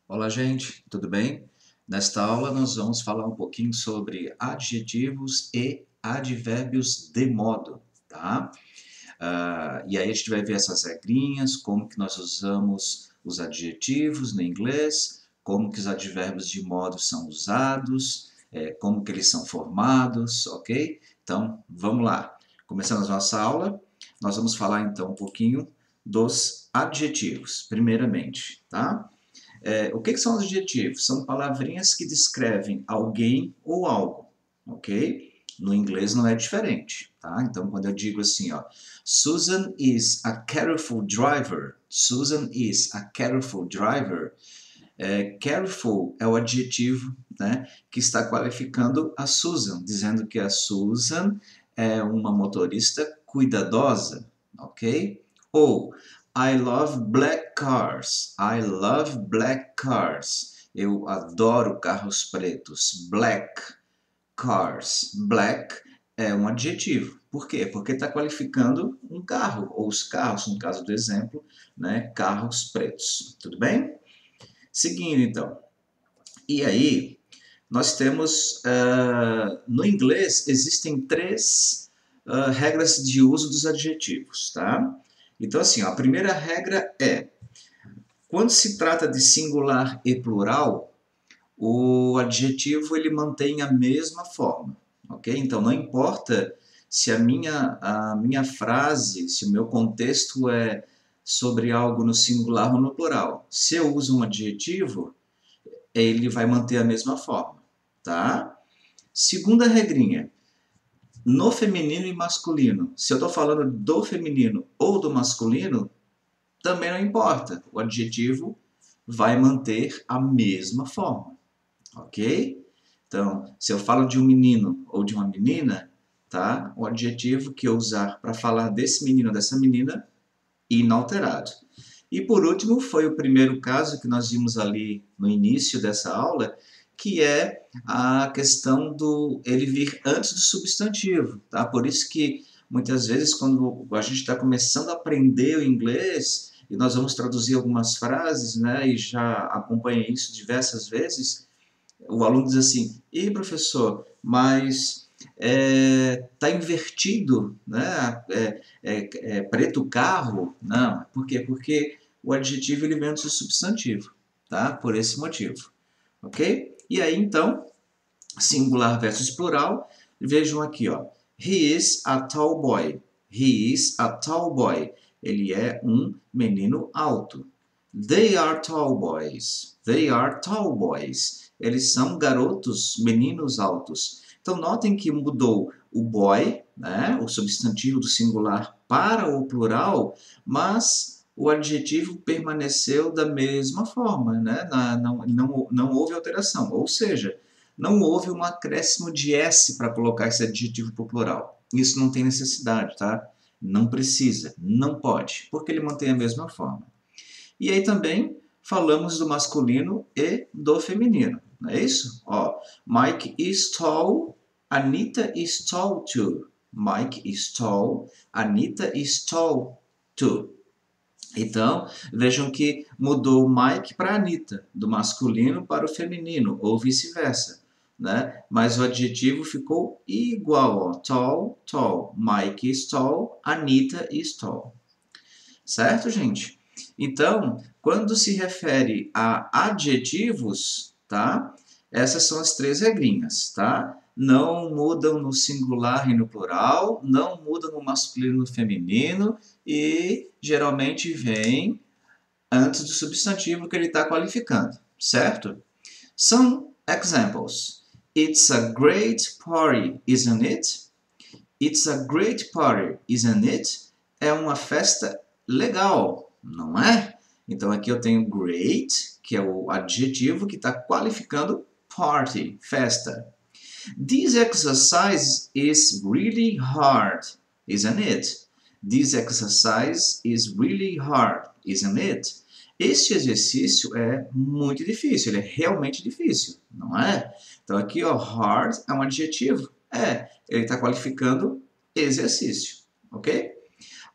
Olá, gente, tudo bem? Nesta aula nós vamos falar um pouquinho sobre adjetivos e advérbios de modo, tá? E aí a gente vai ver essas regrinhas, como que nós usamos os adjetivos no inglês, como que os advérbios de modo são usados, como que eles são formados, ok? Então, vamos lá. Começando a nossa aula, nós vamos falar então um pouquinho dos adjetivos, primeiramente, tá? O que são os adjetivos? São palavrinhas que descrevem alguém ou algo, ok? No inglês não é diferente, tá? Então, quando eu digo assim, ó, Susan is a careful driver. Susan is a careful driver. Careful é o adjetivo, né, que está qualificando a Susan, dizendo que a Susan é uma motorista cuidadosa, ok? Ou I love black cars. I love black cars. Eu adoro carros pretos. Black cars. Black é um adjetivo. Por quê? Porque está qualificando um carro, ou os carros, no caso do exemplo, né, carros pretos. Tudo bem? Seguindo, então. E aí, nós temos, no inglês, existem três regras de uso dos adjetivos, tá? Então, assim, ó, a primeira regra é, quando se trata de singular e plural, o adjetivo ele mantém a mesma forma, ok? Então, não importa se a minha frase, se o meu contexto é sobre algo no singular ou no plural. Se eu uso um adjetivo, ele vai manter a mesma forma, tá? Segunda regrinha, no feminino e masculino. Se eu estou falando do feminino ou do masculino, também não importa. O adjetivo vai manter a mesma forma, ok? Então, se eu falo de um menino ou de uma menina, tá? O adjetivo que eu usar para falar desse menino ou dessa menina, inalterado. E por último, foi o primeiro caso que nós vimos ali no início dessa aula, que é a questão do ele vir antes do substantivo, tá? Por isso que muitas vezes quando a gente está começando a aprender o inglês e nós vamos traduzir algumas frases, né, e já acompanhei isso diversas vezes, o aluno diz assim: "E professor, mas tá invertido, né? É preto o carro?" Não, por quê? Porque o adjetivo ele vem antes do substantivo, tá? Por esse motivo, ok? E aí então, singular versus plural, vejam aqui, ó. He is a tall boy. He is a tall boy. Ele é um menino alto. They are tall boys. They are tall boys. Eles são garotos, meninos altos. Então, notem que mudou o boy, né, o substantivo do singular, para o plural, mas o adjetivo permaneceu da mesma forma, né? Não houve alteração. Ou seja, não houve um acréscimo de S para colocar esse adjetivo para o plural. Isso não tem necessidade, tá? Não precisa, não pode, porque ele mantém a mesma forma. E aí também falamos do masculino e do feminino, não é isso? Ó, Mike is tall, Anita is tall too. Mike is tall, Anita is tall too. Então, vejam que mudou o Mike para Anita, do masculino para o feminino, ou vice-versa. Né? Mas o adjetivo ficou igual, ó. Tall, tall. Mike is tall, Anita is tall. Certo, gente? Então, quando se refere a adjetivos, tá? Essas são as três regrinhas, tá? Não mudam no singular e no plural, não mudam no masculino e no feminino e geralmente vem antes do substantivo que ele está qualificando, certo? Some examples. It's a great party, isn't it? It's a great party, isn't it? É uma festa legal, não é? Então aqui eu tenho great, que é o adjetivo que está qualificando party, festa. This exercise is really hard, isn't it? This exercise is really hard, isn't it? Este exercício é muito difícil, ele é realmente difícil, não é? Então aqui, ó, hard é um adjetivo. Ele está qualificando exercício, ok?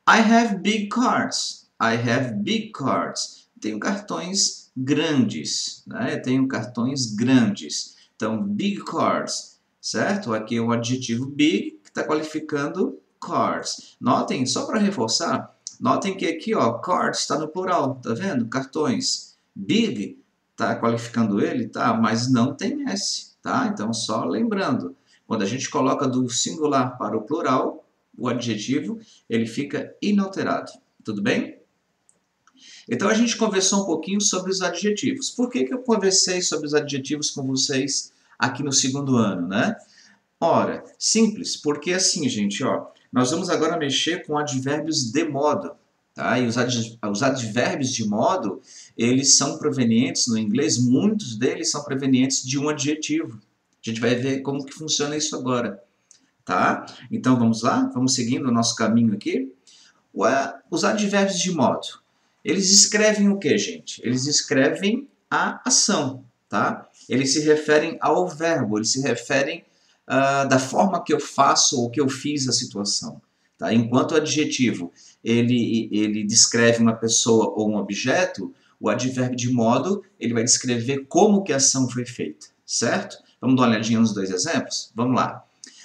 I have big cards. I have big cards. Tenho cartões grandes, né? Eu tenho cartões grandes. Então, big cards, certo? Aqui é o adjetivo big que está qualificando cards. Notem, só para reforçar, notem que aqui, ó, cards está no plural, tá vendo? Cartões. Big está qualificando ele, tá? Mas não tem S, tá? Então, só lembrando, quando a gente coloca do singular para o plural, o adjetivo, ele fica inalterado. Tudo bem? Então a gente conversou um pouquinho sobre os adjetivos. Por que eu conversei sobre os adjetivos com vocês aqui no segundo ano, né? Ora, simples, porque assim, gente, ó, nós vamos agora mexer com advérbios de modo, tá? E os advérbios de modo, eles são provenientes no inglês, muitos deles são provenientes de um adjetivo. A gente vai ver como que funciona isso agora, tá? Então vamos lá, vamos seguindo o nosso caminho aqui. Os advérbios de modo, eles escrevem o que, gente? Eles escrevem a ação, tá? Eles se referem ao verbo, eles se referem da forma que eu faço ou que eu fiz a situação. Tá? Enquanto o adjetivo ele descreve uma pessoa ou um objeto, o advérbio de modo ele vai descrever como que a ação foi feita, certo? Vamos dar uma olhadinha nos dois exemplos? Vamos lá.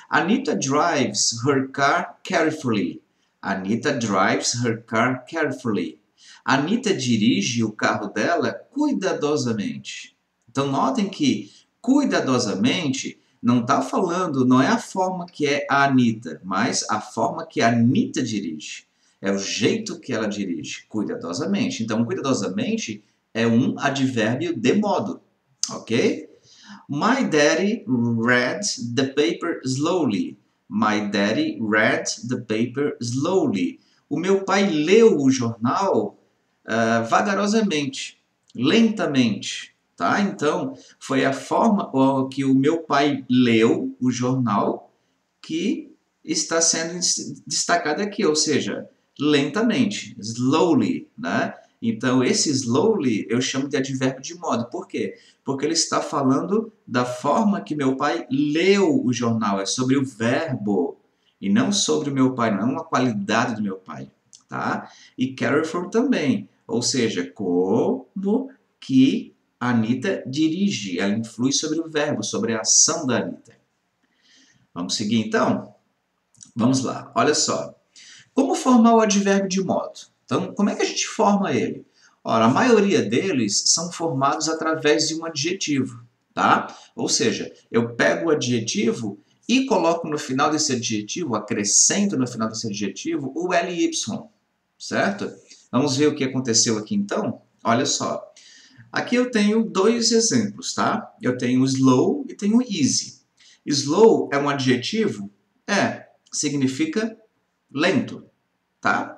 Anita drives her car carefully. Anita drives her car carefully. Anita dirige o carro dela cuidadosamente. Então, notem que cuidadosamente não está falando, não é a forma que é a Anita, mas a forma que a Anita dirige. É o jeito que ela dirige, cuidadosamente. Então, cuidadosamente é um advérbio de modo, ok? My daddy read the paper slowly. My daddy read the paper slowly. O meu pai leu o jornal vagarosamente, lentamente. Tá? Então, foi a forma que o meu pai leu o jornal que está sendo destacada aqui, ou seja, lentamente, slowly, né? Então, esse slowly eu chamo de advérbio de modo. Por quê? Porque ele está falando da forma que meu pai leu o jornal, é sobre o verbo, e não sobre o meu pai, não é uma qualidade do meu pai. Tá? E careful também, ou seja, como que a Anita dirige, ela influi sobre o verbo, sobre a ação da Anita. Vamos seguir então? Vamos lá, olha só. Como formar o advérbio de modo? Então, como é que a gente forma ele? Ora, a maioria deles são formados através de um adjetivo, tá? Ou seja, eu pego o adjetivo e coloco no final desse adjetivo, acrescento no final desse adjetivo o ly, certo? Vamos ver o que aconteceu aqui então? Olha só. Aqui eu tenho dois exemplos, tá? Eu tenho slow e tenho easy. Slow é um adjetivo? Significa lento, tá?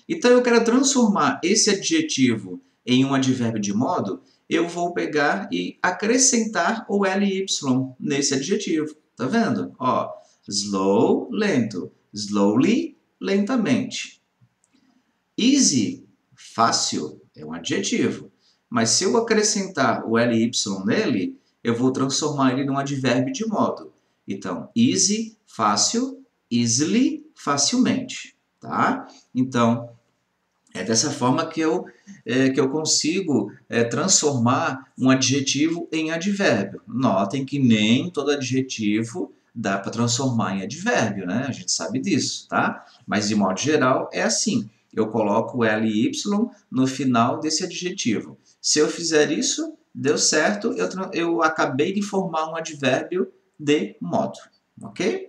Então eu quero transformar esse adjetivo em um advérbio de modo, eu vou pegar e acrescentar o ly nesse adjetivo. Tá vendo? Ó, slow, lento. Slowly, lentamente. Easy, fácil, é um adjetivo. Mas se eu acrescentar o ly nele, eu vou transformar ele num advérbio de modo. Então, easy, fácil, easily, facilmente. Tá? Então, é dessa forma que eu consigo transformar um adjetivo em advérbio. Notem que nem todo adjetivo dá para transformar em advérbio, né? A gente sabe disso, tá? Mas, de modo geral, é assim. Eu coloco o ly no final desse adjetivo. Se eu fizer isso, deu certo, eu acabei de formar um advérbio de modo, ok?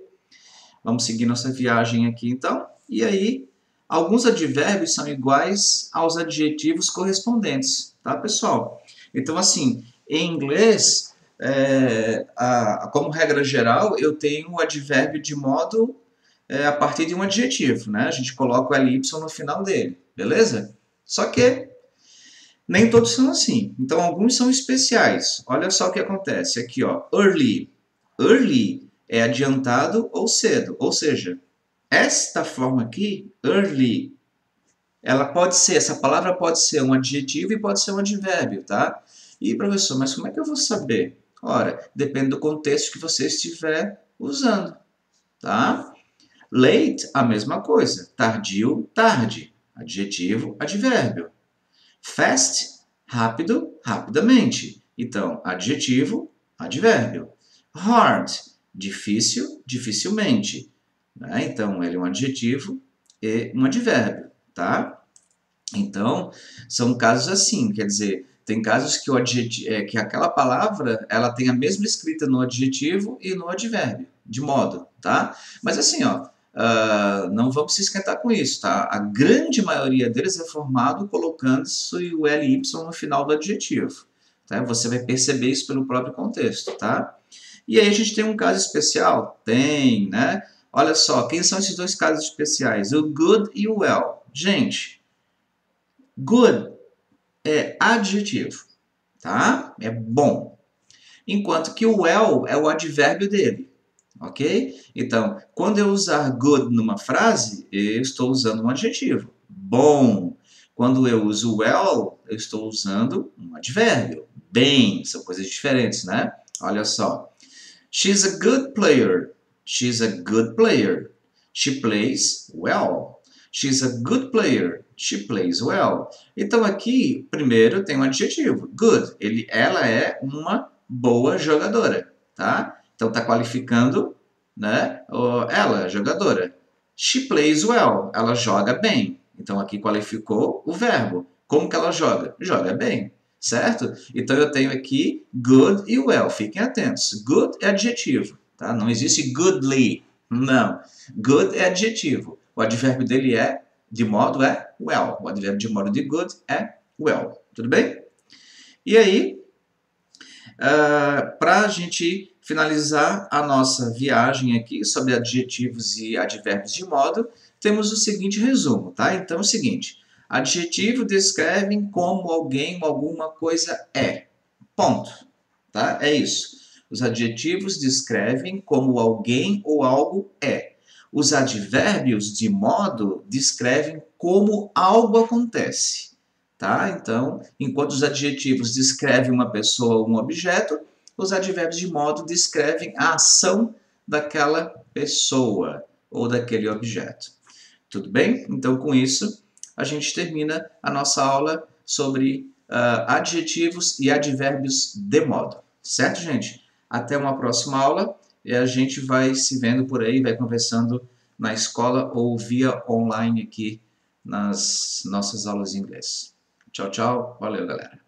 Vamos seguir nossa viagem aqui, então. E aí, alguns advérbios são iguais aos adjetivos correspondentes, tá, pessoal? Então, assim, em inglês, como regra geral, eu tenho o advérbio de modo a partir de um adjetivo, né? A gente coloca o ly no final dele, beleza? Só que nem todos são assim. Então, alguns são especiais. Olha só o que acontece aqui, ó. Early. Early é adiantado ou cedo. Ou seja, esta forma aqui, early, essa palavra pode ser um adjetivo e pode ser um advérbio, tá? E, professor, mas como é que eu vou saber? Ora, depende do contexto que você estiver usando, tá? Late, a mesma coisa. Tardio, tarde. Adjetivo, advérbio. Fast, Rápido, rapidamente. Então, adjetivo, advérbio. Hard, difícil, dificilmente. Né? Então, ele é um adjetivo e um advérbio, tá? Então, são casos assim, quer dizer, tem casos que, que aquela palavra ela tem a mesma escrita no adjetivo e no advérbio, de modo, tá? Mas assim, ó, não vamos se esquentar com isso, tá? A grande maioria deles é formado colocando-se o ly no final do adjetivo, tá? Você vai perceber isso pelo próprio contexto, tá? E aí a gente tem um caso especial? Tem, né? Olha só, quem são esses dois casos especiais? O good e o well. Gente, good é adjetivo, tá? É bom. Enquanto que o well é o advérbio dele, ok? Então, quando eu usar good numa frase, eu estou usando um adjetivo, bom. Quando eu uso well, eu estou usando um advérbio, bem. São coisas diferentes, né? Olha só. She's a good player. She's a good player. She plays well. She's a good player. She plays well. Então aqui, primeiro tem um adjetivo, good. Ela é uma boa jogadora, tá? Então está qualificando, né? Ela, jogadora. She plays well. Ela joga bem. Então aqui qualificou o verbo. Como que ela joga? Joga bem, certo? Então eu tenho aqui good e well. Fiquem atentos. Good é adjetivo, tá? Não existe goodly. Não. Good é adjetivo. O advérbio dele de modo é well. O advérbio de modo de good é well. Tudo bem? E aí, para a gente finalizar a nossa viagem aqui sobre adjetivos e advérbios de modo, temos o seguinte resumo, tá? Então é o seguinte, adjetivo descrevem como alguém ou alguma coisa é. Ponto. Tá? É isso. Os adjetivos descrevem como alguém ou algo é. Os advérbios de modo descrevem como algo acontece. Tá? Então, enquanto os adjetivos descrevem uma pessoa ou um objeto, os advérbios de modo descrevem a ação daquela pessoa ou daquele objeto. Tudo bem? Então, com isso, a gente termina a nossa aula sobre adjetivos e advérbios de modo. Certo, gente? Até uma próxima aula e a gente vai se vendo por aí, vai conversando na escola ou via online aqui nas nossas aulas de inglês. Tchau, tchau. Valeu, galera.